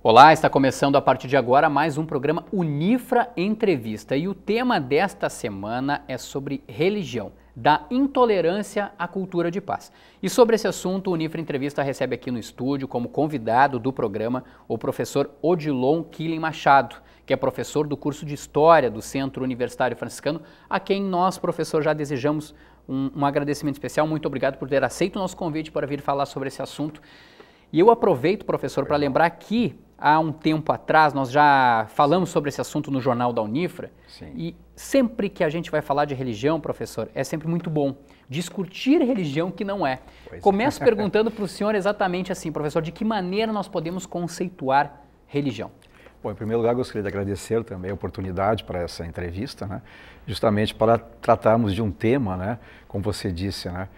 Olá, está começando a partir de agora mais um programa Unifra Entrevista e o tema desta semana é sobre religião, da intolerância à cultura de paz. E sobre esse assunto, o Unifra Entrevista recebe aqui no estúdio como convidado do programa o professor Odilon Killen Machado, que é professor do curso de História do Centro Universitário Franciscano, a quem nós, professor, já desejamos um agradecimento especial. Muito obrigado por ter aceito o nosso convite para vir falar sobre esse assunto. E eu aproveito, professor, para lembrar que há um tempo atrás nós já falamos sobre esse assunto no Jornal da Unifra. Sim. E sempre que a gente vai falar de religião, professor, é sempre muito bom discutir religião que não é. Começo perguntando para o senhor exatamente assim, professor, de que maneira nós podemos conceituar religião? Bom, em primeiro lugar, gostaria de agradecer também a oportunidade para essa entrevista, né? Justamente para tratarmos de um tema, né? Como você disse, né?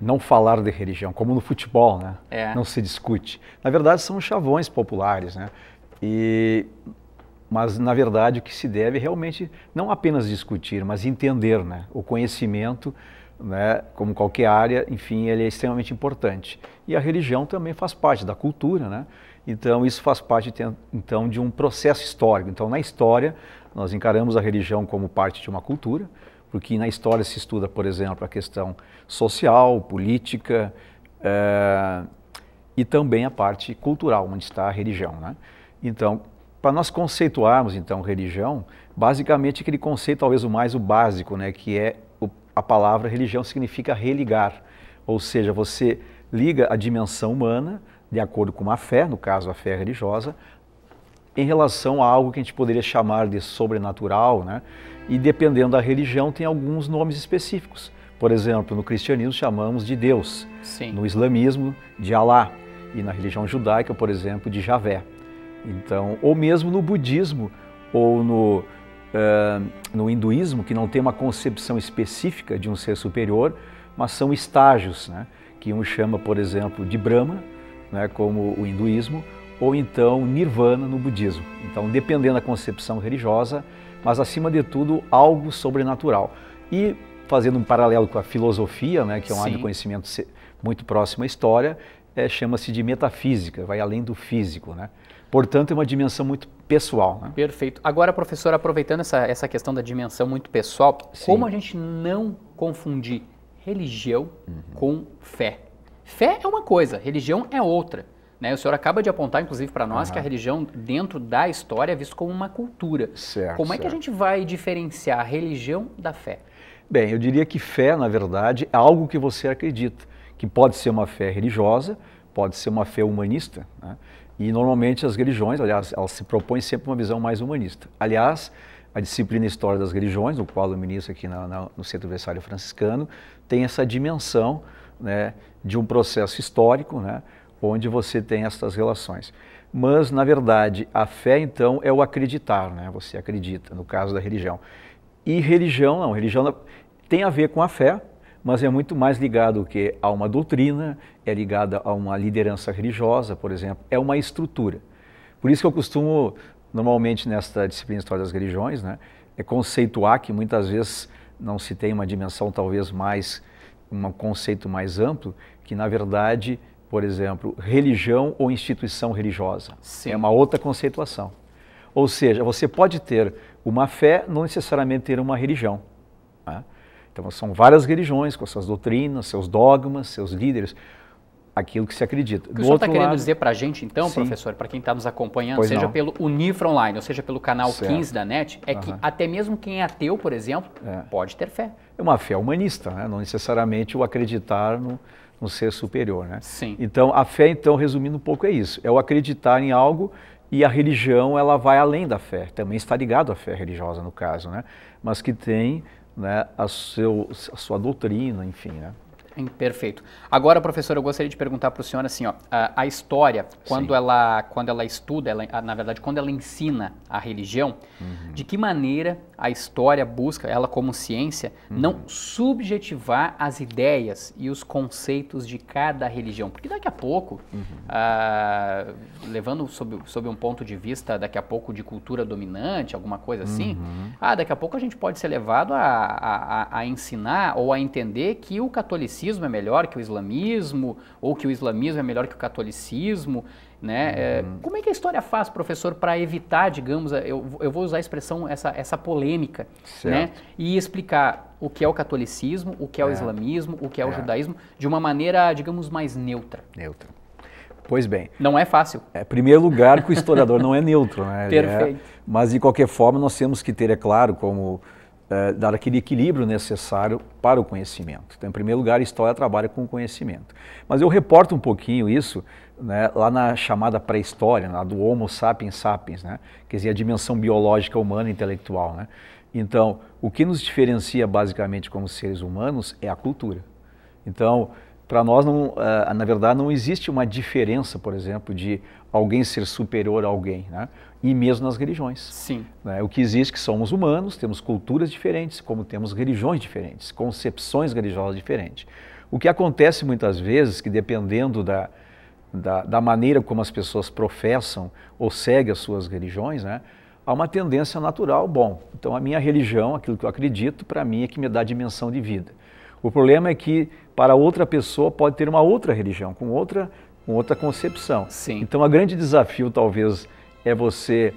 Não falar de religião, como no futebol, né? Não se discute. Na verdade, são chavões populares, né? Mas, na verdade, o que se deve é realmente não apenas discutir, mas entender, né? O conhecimento, né? Como qualquer área, enfim, ele é extremamente importante. E a religião também faz parte da cultura, né? Então, isso faz parte, então, de um processo histórico. Então, na história, nós encaramos a religião como parte de uma cultura, porque na história se estuda, por exemplo, a questão social, política e também a parte cultural, onde está a religião, né? Então, para nós conceituarmos, então, religião, basicamente aquele conceito, talvez o mais básico, né, que é a palavra religião significa religar, ou seja, você liga a dimensão humana, de acordo com uma fé, no caso a fé religiosa, em relação a algo que a gente poderia chamar de sobrenatural, né? E dependendo da religião tem alguns nomes específicos. Por exemplo, no cristianismo chamamos de Deus, Sim. No islamismo de Alá e na religião judaica, por exemplo, de Javé. Então, ou mesmo no budismo ou no hinduísmo, que não tem uma concepção específica de um ser superior, mas são estágios, né? Que um chama, por exemplo, de Brahma, né? Como o hinduísmo, ou então Nirvana no budismo. Então, dependendo da concepção religiosa, mas acima de tudo, algo sobrenatural. E fazendo um paralelo com a filosofia, né, que é uma área de conhecimento muito próxima à história, chama-se de metafísica, vai além do físico, né? Portanto, é uma dimensão muito pessoal, né? Perfeito. Agora, professor, aproveitando essa questão da dimensão muito pessoal, como a gente não confundir religião com fé? Fé é uma coisa, religião é outra. Né? O senhor acaba de apontar, inclusive, para nós que a religião, dentro da história, é vista como uma cultura. Certo, como é que a gente vai diferenciar a religião da fé? Bem, eu diria que fé, na verdade, é algo que você acredita, que pode ser uma fé religiosa, pode ser uma fé humanista, né? E normalmente as religiões, aliás, elas se propõem sempre uma visão mais humanista. Aliás, a disciplina História das Religiões, no qual eu ministro aqui no Centro Universitário Franciscano, tem essa dimensão, né, de um processo histórico, né, onde você tem essas relações. Mas, na verdade, a fé, então, é o acreditar, né? Você acredita, no caso da religião. E religião, não, religião tem a ver com a fé, mas é muito mais ligado que a uma doutrina, é ligada a uma liderança religiosa, por exemplo, é uma estrutura. Por isso que eu costumo, normalmente, nesta disciplina História das Religiões, né, conceituar que muitas vezes não se tem uma dimensão talvez mais, um conceito mais amplo, que, na verdade, por exemplo, religião ou instituição religiosa. Sim. É uma outra conceituação. Ou seja, você pode ter uma fé, não necessariamente ter uma religião, né? Então, são várias religiões com suas doutrinas, seus dogmas, seus líderes, aquilo que se acredita. O que o senhor está querendo dizer para a gente, então, professor, para quem está nos acompanhando, seja pelo Unifra Online, ou seja pelo canal 15 da NET, é que até mesmo quem é ateu, por exemplo, pode ter fé. É uma fé humanista, né? Não necessariamente o acreditar no ser superior, né? Sim. Então, a fé, então, resumindo um pouco, é isso. É o acreditar em algo e a religião, ela vai além da fé. Também está ligado à fé religiosa, no caso, né? Mas que tem, né, a sua doutrina, enfim, né? Perfeito. Agora, professor, eu gostaria de perguntar para o senhor assim, ó, a história, quando ela estuda, na verdade, quando ela ensina a religião, de que maneira a história busca, ela como ciência, não subjetivar as ideias e os conceitos de cada religião? Porque daqui a pouco, levando sob um ponto de vista, daqui a pouco, de cultura dominante, alguma coisa assim, daqui a pouco a gente pode ser levado a ensinar ou a entender que o catolicismo é melhor que o islamismo, ou que o islamismo é melhor que o catolicismo. né? Como é que a história faz, professor, para evitar, digamos, eu vou usar a expressão, essa polêmica, né? E explicar o que é o catolicismo, o que é o islamismo, o que é o judaísmo, de uma maneira, digamos, mais neutra. Neutra. Pois bem. Não é fácil. Em primeiro lugar, que o historiador não é neutro, né? Perfeito. Mas, de qualquer forma, nós temos que ter, é claro, como dar aquele equilíbrio necessário para o conhecimento. Então, em primeiro lugar, a história trabalha com o conhecimento. Mas eu reporto um pouquinho isso, né, lá na chamada pré-história, lá do Homo sapiens sapiens, né? Quer dizer, a dimensão biológica humana e intelectual, né? Então, o que nos diferencia basicamente como seres humanos é a cultura. Então, para nós, na verdade, não existe uma diferença, por exemplo, de alguém ser superior a alguém, né? E mesmo nas religiões. Sim. Né? O que existe é que somos humanos, temos culturas diferentes, como temos religiões diferentes, concepções religiosas diferentes. O que acontece muitas vezes, que dependendo da maneira como as pessoas professam ou seguem as suas religiões, né? Há uma tendência natural, então a minha religião, aquilo que eu acredito, para mim é que me dá dimensão de vida. O problema é que para outra pessoa pode ter uma outra religião, com outra concepção. Sim. Então, o grande desafio talvez é você,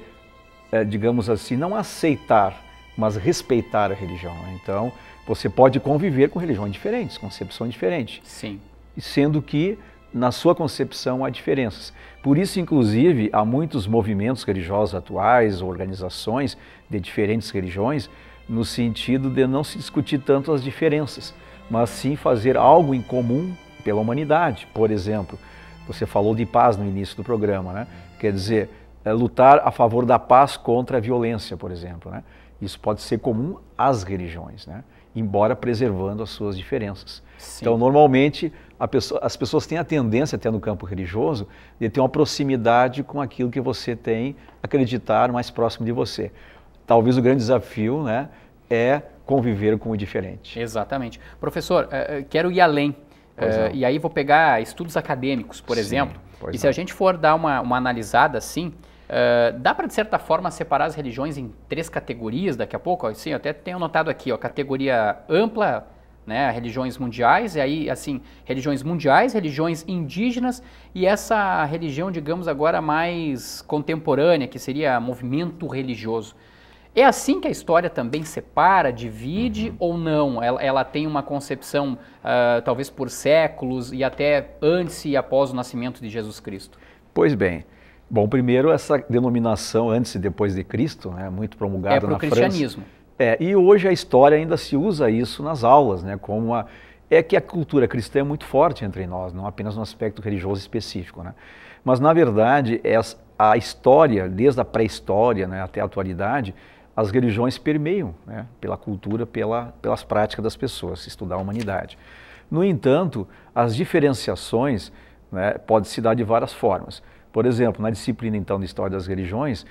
digamos assim, não aceitar, mas respeitar a religião. Então, você pode conviver com religiões diferentes, concepções diferentes. Sim. Sendo que na sua concepção há diferenças. Por isso, inclusive, há muitos movimentos religiosos atuais, organizações de diferentes religiões, no sentido de não se discutir tanto as diferenças, mas sim fazer algo em comum pela humanidade. Por exemplo, você falou de paz no início do programa, né? Quer dizer, lutar a favor da paz contra a violência, por exemplo, né? Isso pode ser comum às religiões, né? Embora preservando as suas diferenças. Sim. Então, normalmente, as pessoas têm a tendência, até no campo religioso, de ter uma proximidade com aquilo que você tem, acreditar mais próximo de você. Talvez o grande desafio, né, é conviver com o diferente. Exatamente. Professor, quero ir além. E aí vou pegar estudos acadêmicos, por exemplo. E se a gente for dar uma analisada assim, dá para, de certa forma, separar as religiões em 3 categorias daqui a pouco? Assim, eu até tenho anotado aqui, categoria ampla, né, religiões mundiais, e aí, assim, religiões mundiais, religiões indígenas e essa religião, digamos, agora mais contemporânea, que seria movimento religioso. É assim que a história também separa, divide ou não? Ela tem uma concepção, talvez por séculos e até antes e após o nascimento de Jesus Cristo? Pois bem. Bom, primeiro essa denominação antes e depois de Cristo, né, muito promulgada na França. É para o cristianismo. E hoje a história ainda se usa isso nas aulas, né, como é que a cultura cristã é muito forte entre nós, não apenas no aspecto religioso específico, né? Mas na verdade a história, desde a pré-história, né, até a atualidade, as religiões permeiam, né, pela cultura, pelas práticas das pessoas, estudar a humanidade. No entanto, as diferenciações, né, podem se dar de várias formas. Por exemplo, na disciplina então de História das Religiões,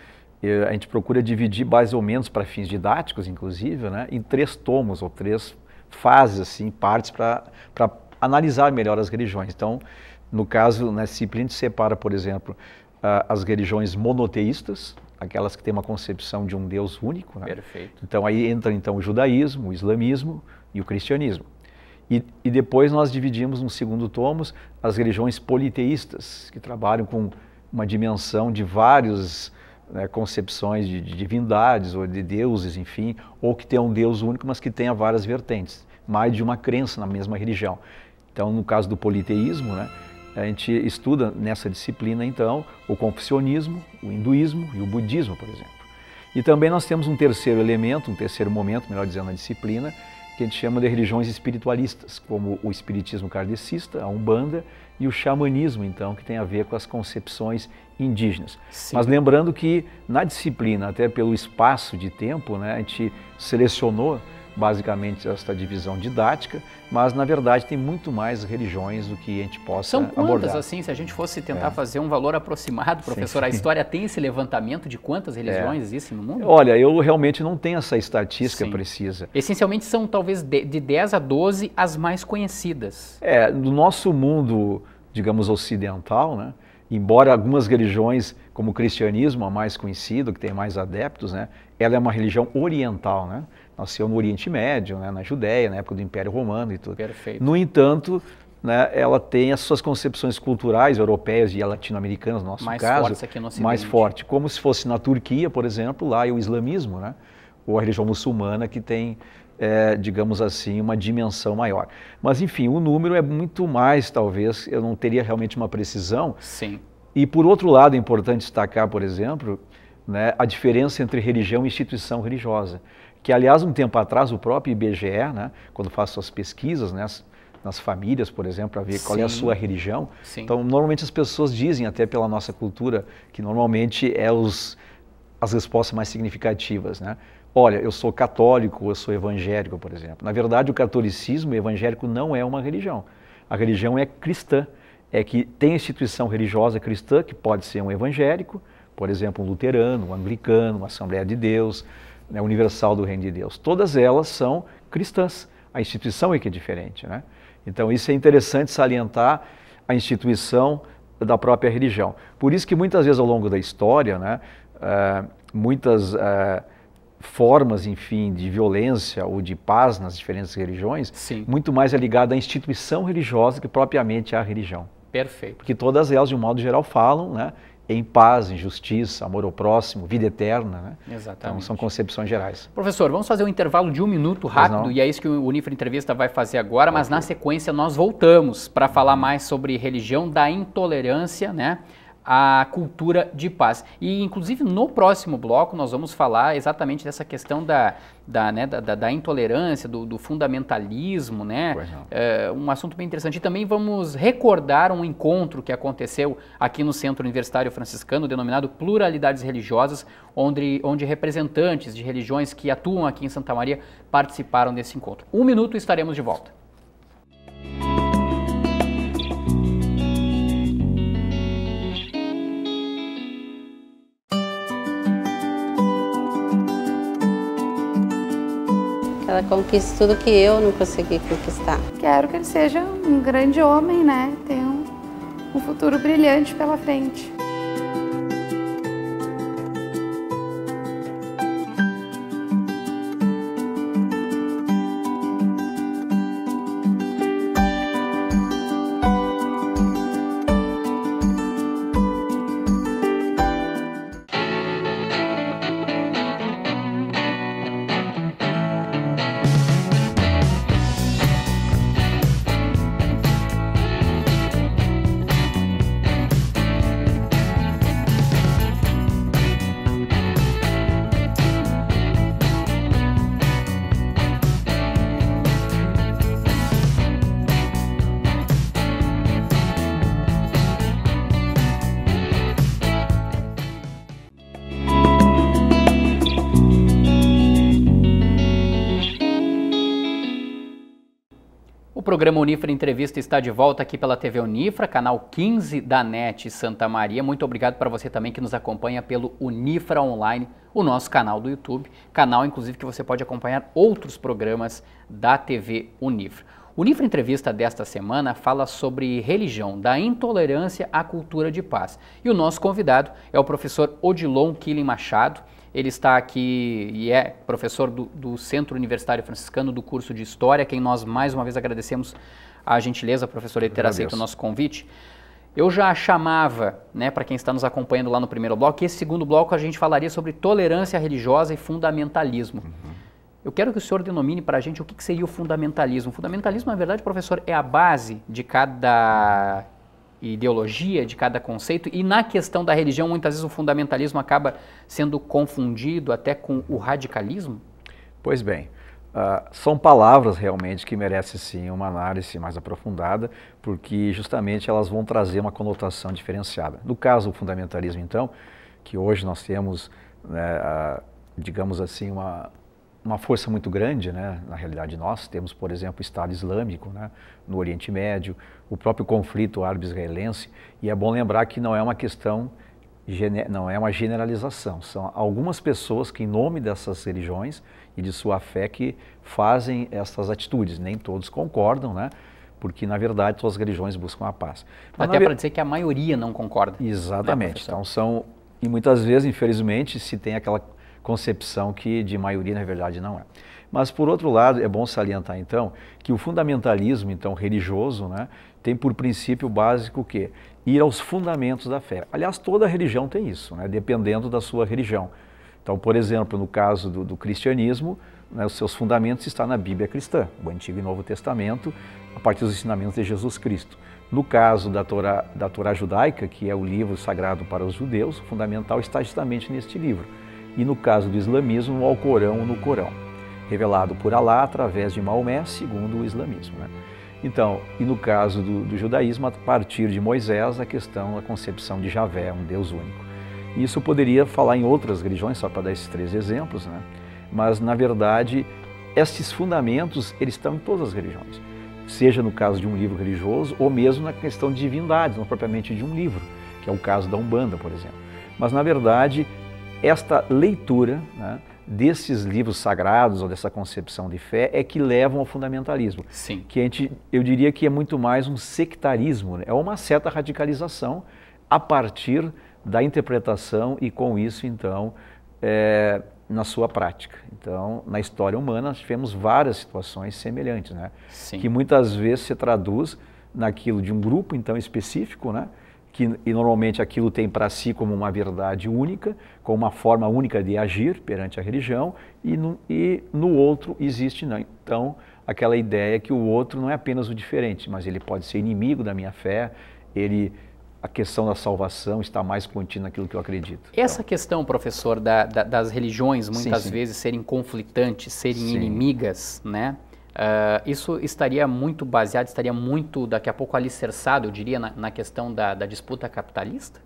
a gente procura dividir mais ou menos para fins didáticos, inclusive, né, em 3 tomos ou 3 fases, assim, partes para analisar melhor as religiões. Então, no caso, na disciplina a gente separa, por exemplo, as religiões monoteístas, aquelas que têm uma concepção de um Deus único, né? Perfeito. Então aí entra então o judaísmo, o islamismo e o cristianismo. E depois nós dividimos no segundo tomos as religiões politeístas, que trabalham com uma dimensão de várias, né, concepções de divindades ou de deuses, enfim, ou que tem um Deus único, mas que tenha várias vertentes, mais de uma crença na mesma religião. Então, no caso do politeísmo, né, a gente estuda nessa disciplina, então, o confucionismo, o hinduísmo e o budismo, por exemplo. E também nós temos um terceiro elemento, um terceiro momento, melhor dizendo, na disciplina, que a gente chama de religiões espiritualistas, como o espiritismo kardecista, a Umbanda, e o xamanismo, então, que tem a ver com as concepções indígenas. Sim. Mas lembrando que na disciplina, até pelo espaço de tempo, né, a gente selecionou basicamente esta divisão didática, mas na verdade tem muito mais religiões do que a gente possa abordar. São quantas, assim, se a gente fosse tentar fazer um valor aproximado, professor, sim. A história tem esse levantamento de quantas religiões existem no mundo? Olha, eu realmente não tenho essa estatística precisa. Essencialmente são talvez de 10 a 12 as mais conhecidas. No nosso mundo, digamos, ocidental, né, embora algumas religiões, como o cristianismo, a mais conhecida, que tem mais adeptos, né, ela é uma religião oriental, né? Nasceu no Oriente Médio, né, na Judéia, na época do Império Romano e tudo. Perfeito. No entanto, né, ela tem as suas concepções culturais europeias e latino-americanas, no nosso mais caso, fortes aqui no Ocidente. Mais forte, como se fosse na Turquia, por exemplo, lá é o islamismo, né, ou a religião muçulmana que tem, digamos assim, uma dimensão maior. Mas, enfim, o número é muito mais, talvez, eu não teria realmente uma precisão. Sim. E, por outro lado, é importante destacar, por exemplo, né, a diferença entre religião e instituição religiosa, que, aliás, um tempo atrás, o próprio IBGE, né, quando faz suas pesquisas, né, nas famílias, por exemplo, para ver qual é a sua religião. Sim. Então, normalmente as pessoas dizem, até pela nossa cultura, que normalmente as respostas mais significativas, né? Olha, eu sou católico, eu sou evangélico, por exemplo. Na verdade, o catolicismo evangélico não é uma religião. A religião é cristã, é que tem instituição religiosa cristã, que pode ser um evangélico, por exemplo, um luterano, um anglicano, uma Assembleia de Deus, né, Universal do Reino de Deus. Todas elas são cristãs. A instituição é que é diferente, né? Então, isso é interessante salientar a instituição da própria religião. Por isso que muitas vezes ao longo da história, né, muitas formas, enfim, de violência ou de paz nas diferentes religiões, sim, muito mais é ligada à instituição religiosa que propriamente à religião. Perfeito. Porque todas elas, de um modo geral, falam, né, em paz, em justiça, amor ao próximo, vida eterna, né? Exatamente. Então são concepções gerais. Professor, vamos fazer um intervalo de 1 minuto rápido, e é isso que o Unifra Entrevista vai fazer agora, mas na sequência nós voltamos para falar mais sobre religião, da intolerância, né, à cultura de paz. E inclusive no próximo bloco nós vamos falar exatamente dessa questão da intolerância, do fundamentalismo, né? Um assunto bem interessante. E também vamos recordar um encontro que aconteceu aqui no Centro Universitário Franciscano, denominado Pluralidades Religiosas, onde representantes de religiões que atuam aqui em Santa Maria participaram desse encontro. 1 minuto e estaremos de volta. Ela conquista tudo que eu não consegui conquistar. Quero que ele seja um grande homem, né? Tenha um futuro brilhante pela frente. O programa Unifra Entrevista está de volta aqui pela TV Unifra, canal 15 da NET Santa Maria. Muito obrigado para você também que nos acompanha pelo Unifra Online, o nosso canal do YouTube, canal inclusive que você pode acompanhar outros programas da TV Unifra. O Unifra Entrevista desta semana fala sobre religião, da intolerância à cultura de paz. E o nosso convidado é o professor Odilon Killing Machado. Ele está aqui e é professor do Centro Universitário Franciscano do curso de História, quem nós mais uma vez agradecemos a gentileza, professor, de ter aceito o nosso convite. Eu já chamava, né, para quem está nos acompanhando lá no primeiro bloco, que esse segundo bloco a gente falaria sobre tolerância religiosa e fundamentalismo. Eu quero que o senhor denomine para a gente o que seria o fundamentalismo. O fundamentalismo, na verdade, professor, é a base de cada ideologia, de cada conceito, e na questão da religião, muitas vezes o fundamentalismo acaba sendo confundido até com o radicalismo? Pois bem, são palavras realmente que merecem sim uma análise mais aprofundada, porque justamente elas vão trazer uma conotação diferenciada. No caso, o fundamentalismo, então, que hoje nós temos, né, digamos assim, uma força muito grande, né? Na realidade nós temos, por exemplo, o Estado Islâmico, né, no Oriente Médio, o próprio conflito árabe-israelense, e é bom lembrar que não é uma questão, não é uma generalização, são algumas pessoas que em nome dessas religiões e de sua fé que fazem essas atitudes, nem todos concordam, né? Porque na verdade todas as religiões buscam a paz. Mas até para dizer que a maioria não concorda. Exatamente, né, então e muitas vezes, infelizmente, se tem aquela concepção que de maioria na verdade não é. Mas por outro lado é bom salientar então que o fundamentalismo então religioso, né, tem por princípio básico o quê? Ir aos fundamentos da fé. Aliás, toda religião tem isso, né, dependendo da sua religião. Então, por exemplo, no caso do cristianismo, né, os seus fundamentos estão na Bíblia cristã, o Antigo e Novo Testamento, a partir dos ensinamentos de Jesus Cristo. No caso da Torá judaica, que é o livro sagrado para os judeus, o fundamental está justamente neste livro. E no caso do islamismo, o Alcorão no Corão, revelado por Alá através de Maomé, segundo o islamismo, né? Então, e no caso do judaísmo, a partir de Moisés, a questão, a concepção de Javé, um Deus único. Isso eu poderia falar em outras religiões, só para dar esses 3 exemplos, né? Mas, na verdade, esses fundamentos, eles estão em todas as religiões. Seja no caso de um livro religioso, ou mesmo na questão de divindades, não propriamente de um livro, que é o caso da Umbanda, por exemplo. Mas, na verdade, esta leitura, né, desses livros sagrados ou dessa concepção de fé é que levam ao fundamentalismo. Sim. Que eu diria que é muito mais um sectarismo, né? É uma certa radicalização a partir da interpretação e com isso, então, na sua prática. Então, na história humana, nós tivemos várias situações semelhantes, né? Sim. Que muitas vezes se traduz naquilo de um grupo, então, específico, né? E normalmente aquilo tem para si como uma verdade única, com uma forma única de agir perante a religião, e no outro existe, não. Então, aquela ideia que o outro não é apenas o diferente, mas ele pode ser inimigo da minha fé, a questão da salvação está mais contida naquilo que eu acredito. Essa questão, professor, das religiões muitas vezes serem conflitantes, serem inimigas, né? Isso estaria muito baseado, estaria muito, daqui a pouco, alicerçado, eu diria, na questão da disputa capitalista?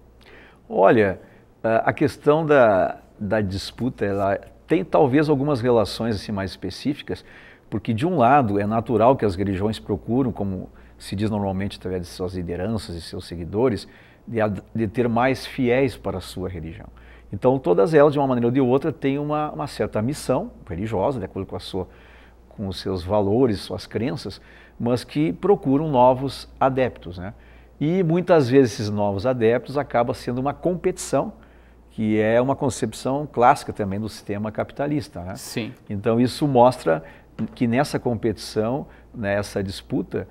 Olha, a questão da disputa, ela tem talvez algumas relações assim, mais específicas, porque de um lado é natural que as religiões procuram, como se diz normalmente através de suas lideranças e seus seguidores, de ter mais fiéis para a sua religião. Então todas elas, de uma maneira ou de outra, têm uma certa missão religiosa, de acordo com os seus valores, suas crenças, mas que procuram novos adeptos, né? E muitas vezes esses novos adeptos acabam sendo uma competição, que é uma concepção clássica também do sistema capitalista, né? Sim. Então isso mostra que nessa competição, nessa disputa,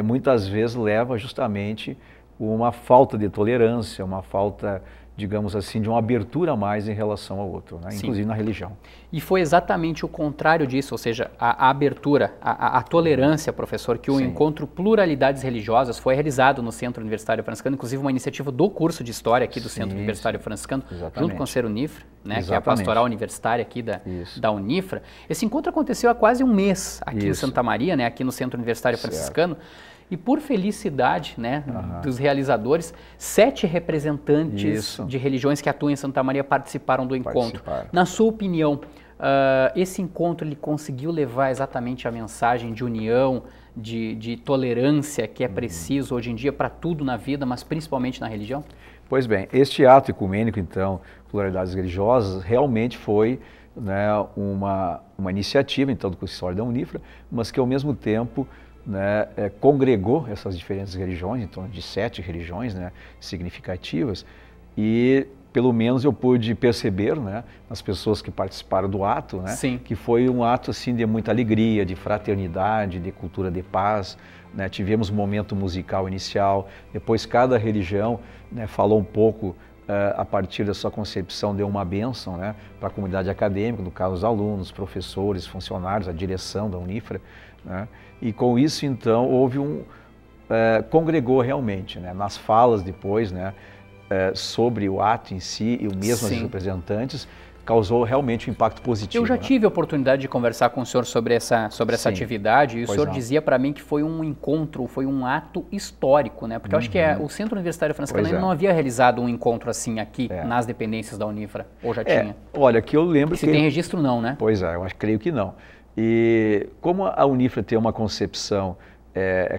muitas vezes leva justamente uma falta de tolerância, uma falta, digamos assim, de uma abertura a mais em relação ao outro, né? Inclusive na religião. E foi exatamente o contrário disso, ou seja, a abertura, a tolerância, professor, que o encontro Pluralidades Religiosas foi realizado no Centro Universitário Franciscano, inclusive uma iniciativa do curso de História aqui do Centro Universitário Franciscano, junto com a Ser Unifra, né, que é a pastoral universitária aqui da Unifra. Esse encontro aconteceu há quase um mês aqui em Santa Maria, né, aqui no Centro Universitário Franciscano. E por felicidade, né, dos realizadores, 7 representantes de religiões que atuam em Santa Maria participaram do encontro. Na sua opinião, esse encontro ele conseguiu levar exatamente a mensagem de união, de tolerância que é preciso hoje em dia para tudo na vida, mas principalmente na religião? Pois bem, este ato ecumênico, então, Pluralidades Religiosas, realmente foi, né, uma iniciativa, então, do consistório da Unifra, mas que ao mesmo tempo, né, congregou essas diferentes religiões, em torno de 7 religiões, né, significativas, e pelo menos eu pude perceber, né, nas pessoas que participaram do ato, né, que foi um ato assim, de muita alegria, de fraternidade, de cultura de paz, né, tivemos um momento musical inicial, depois cada religião, né, falou um pouco a partir da sua concepção, deu uma bênção, né, para a comunidade acadêmica, no caso os alunos, professores, funcionários, a direção da Unifra, né, e com isso então houve congregou realmente, né, nas falas depois, né, sobre o ato em si e o mesmo dos representantes, causou realmente um impacto positivo. Eu já tive a oportunidade de conversar com o senhor sobre essa atividade e o senhor dizia para mim que foi um encontro, foi um ato histórico, né? Porque eu acho que o Centro Universitário Franciscano ainda não havia realizado um encontro assim aqui nas dependências da Unifra, ou já tinha? Olha, que eu lembro que... Se tem registro não, né? Pois é, creio que não. E como a Unifra tem uma concepção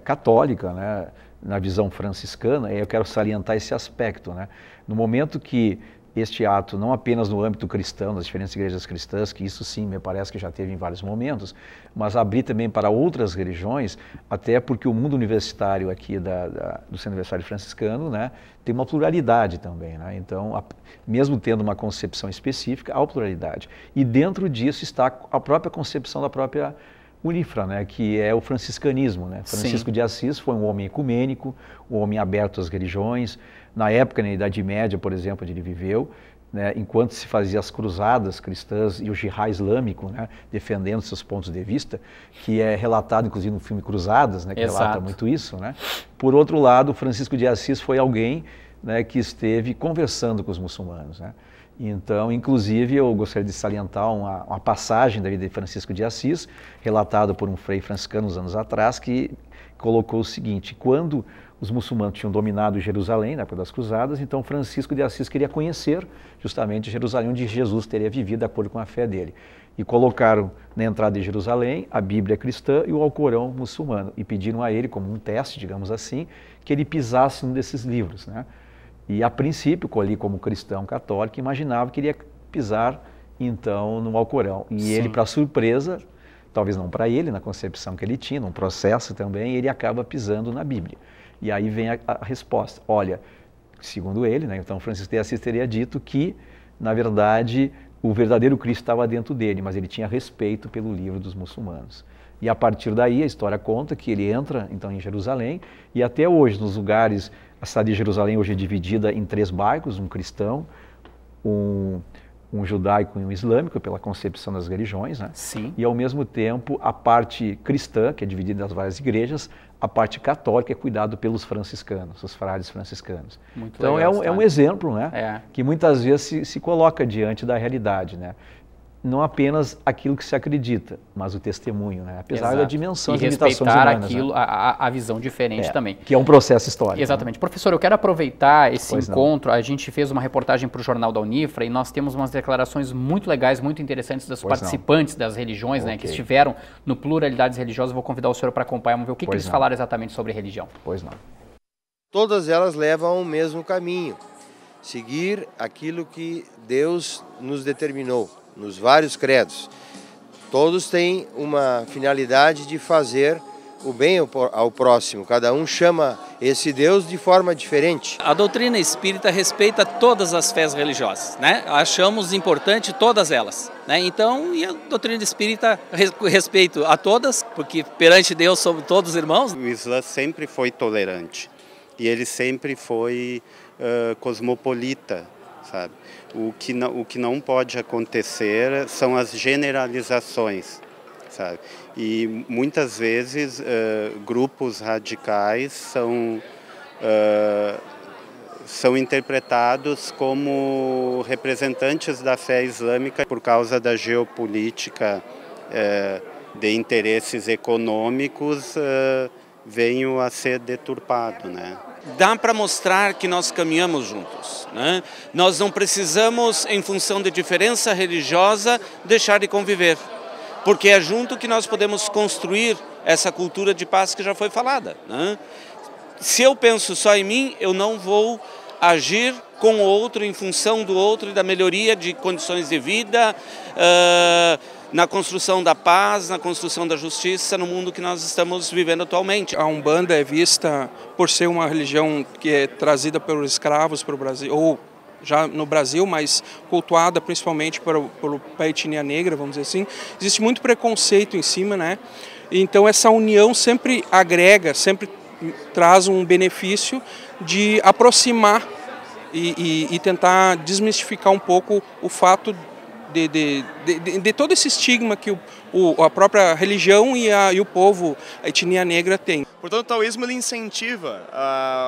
católica, né, na visão franciscana, eu quero salientar esse aspecto, né? No momento que este ato não apenas no âmbito cristão, das diferentes igrejas cristãs, que isso sim me parece que já teve em vários momentos, mas abrir também para outras religiões, até porque o mundo universitário aqui do Centro Universitário Franciscano, né, tem uma pluralidade também, né? Então, mesmo tendo uma concepção específica, há pluralidade. E dentro disso está a própria concepção da própria Unifra, né, que é o franciscanismo, né? Francisco de Assis foi um homem ecumênico, um homem aberto às religiões. Na época, na Idade Média, por exemplo, onde ele viveu, né, enquanto se fazia as cruzadas cristãs e o jihad islâmico, né, defendendo seus pontos de vista, que é relatado inclusive no filme Cruzadas, né, que relata muito isso, né? Por outro lado, Francisco de Assis foi alguém, né, que esteve conversando com os muçulmanos, né? Então, inclusive, eu gostaria de salientar uma passagem da vida de Francisco de Assis, relatado por um frei franciscano uns anos atrás, que colocou o seguinte: quando os muçulmanos tinham dominado Jerusalém, na época das Cruzadas, então Francisco de Assis queria conhecer justamente Jerusalém, onde Jesus teria vivido de acordo com a fé dele. E colocaram na entrada de Jerusalém a Bíblia cristã e o Alcorão muçulmano, e pediram a ele, como um teste, digamos assim, que ele pisasse um desses livros, né? E a princípio, ali como cristão católico, imaginava que iria pisar então no Alcorão. E ele, para surpresa, talvez não para ele, na concepção que ele tinha, num processo também, ele acaba pisando na Bíblia. E aí vem a resposta. Olha, segundo ele, né, então Francisco de Assis teria dito que, na verdade, o verdadeiro Cristo estava dentro dele, mas ele tinha respeito pelo livro dos muçulmanos. E a partir daí a história conta que ele entra então em Jerusalém, e até hoje nos lugares, a cidade de Jerusalém hoje é dividida em 3 bairros, um cristão, um judaico e um islâmico, pela concepção das religiões, né? Sim. E ao mesmo tempo a parte cristã, que é dividida nas várias igrejas, a parte católica é cuidada pelos franciscanos, os frades franciscanos. Muito então legal, é um exemplo, né? Que muitas vezes se coloca diante da realidade, né? Não apenas aquilo que se acredita, mas o testemunho, né? Apesar da dimensão das limitações humanas. E respeitar aquilo, né? a visão diferente também. Que é um processo histórico. Exatamente. Né? Professor, eu quero aproveitar esse encontro. A gente fez uma reportagem para o Jornal da Unifra e nós temos umas declarações muito legais, muito interessantes dos participantes das religiões, né, que estiveram no Pluralidades Religiosas. Vou convidar o senhor para acompanhar, vamos ver o que eles falaram exatamente sobre religião. Pois não. Todas elas levam ao mesmo caminho, seguir aquilo que Deus nos determinou. Nos vários credos. Todos têm uma finalidade de fazer o bem ao próximo. Cada um chama esse Deus de forma diferente. A doutrina espírita respeita todas as fés religiosas, né? Achamos importante todas elas, né? Então, e a doutrina espírita respeito a todas, porque perante Deus somos todos irmãos. O Islã sempre foi tolerante e ele sempre foi cosmopolita, sabe? O que não pode acontecer são as generalizações, sabe? E muitas vezes grupos radicais são interpretados como representantes da fé islâmica por causa da geopolítica de interesses econômicos, venham a ser deturpado, né? Dá para mostrar que nós caminhamos juntos, né? Nós não precisamos, em função de diferença religiosa, deixar de conviver, porque é junto que nós podemos construir essa cultura de paz que já foi falada, né? Se eu penso só em mim, eu não vou agir com o outro em função do outro e da melhoria de condições de vida, na construção da paz, na construção da justiça no mundo que nós estamos vivendo atualmente. A Umbanda é vista por ser uma religião que é trazida pelos escravos para o Brasil, ou já no Brasil, mas cultuada principalmente pela etnia negra, vamos dizer assim. Existe muito preconceito em cima, né? Então essa união sempre agrega, sempre traz um benefício de aproximar e tentar desmistificar um pouco o fato de todo esse estigma que a própria religião e o povo, a etnia negra tem. Portanto, o taoísmo ele incentiva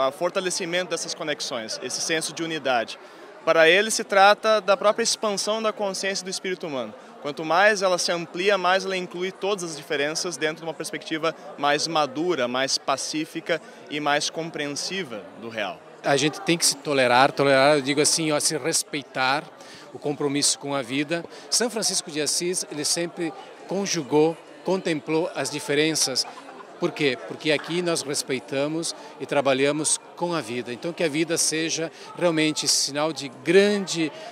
o fortalecimento dessas conexões, esse senso de unidade. Para ele se trata da própria expansão da consciência do espírito humano. Quanto mais ela se amplia, mais ela inclui todas as diferenças dentro de uma perspectiva mais madura, mais pacífica e mais compreensiva do real. A gente tem que se tolerar, eu digo assim, se respeitar, o compromisso com a vida. São Francisco de Assis, ele sempre contemplou as diferenças Por quê? Porque aqui nós respeitamos e trabalhamos com a vida. Então que a vida seja realmente sinal de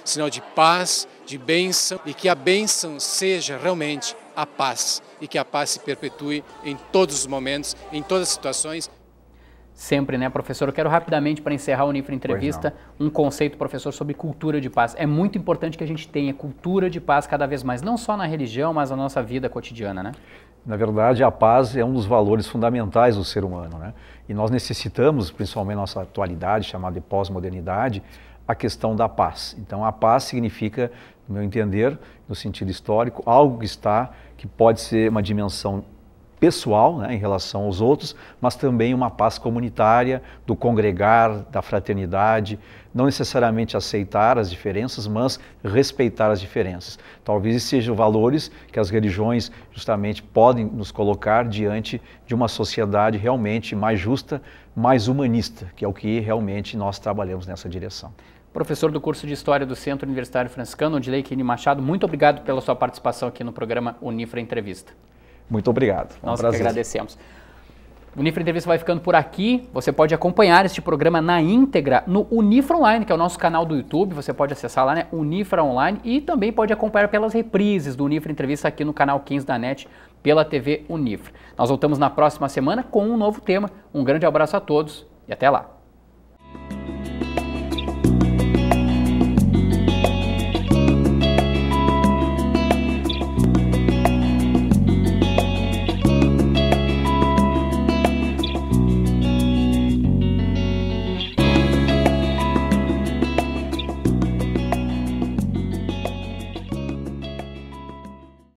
sinal de paz, de bênção, e que a bênção seja realmente a paz, e que a paz se perpetue em todos os momentos, em todas as situações. Sempre, né, professor? Eu quero rapidamente, para encerrar a Unifra Entrevista, um conceito, professor, sobre cultura de paz. É muito importante que a gente tenha cultura de paz cada vez mais, não só na religião, mas na nossa vida cotidiana, né? Na verdade, a paz é um dos valores fundamentais do ser humano, né? E nós necessitamos, principalmente na nossa atualidade, chamada de pós-modernidade, a questão da paz. Então, a paz significa, no meu entender, no sentido histórico, algo que pode ser uma dimensão pessoal, né, em relação aos outros, mas também uma paz comunitária, do congregar, da fraternidade, não necessariamente aceitar as diferenças, mas respeitar as diferenças. Talvez esses sejam valores que as religiões justamente podem nos colocar diante de uma sociedade realmente mais justa, mais humanista, que é o que realmente nós trabalhamos nessa direção. Professor do curso de História do Centro Universitário Franciscano, Odilei Quini Machado, muito obrigado pela sua participação aqui no programa Unifra Entrevista. Muito obrigado. Nós que agradecemos. O Unifra Entrevista vai ficando por aqui. Você pode acompanhar este programa na íntegra no Unifra Online, que é o nosso canal do YouTube. Você pode acessar lá, né, Unifra Online, e também pode acompanhar pelas reprises do Unifra Entrevista aqui no canal 15 da NET, pela TV Unifra. Nós voltamos na próxima semana com um novo tema. Um grande abraço a todos e até lá.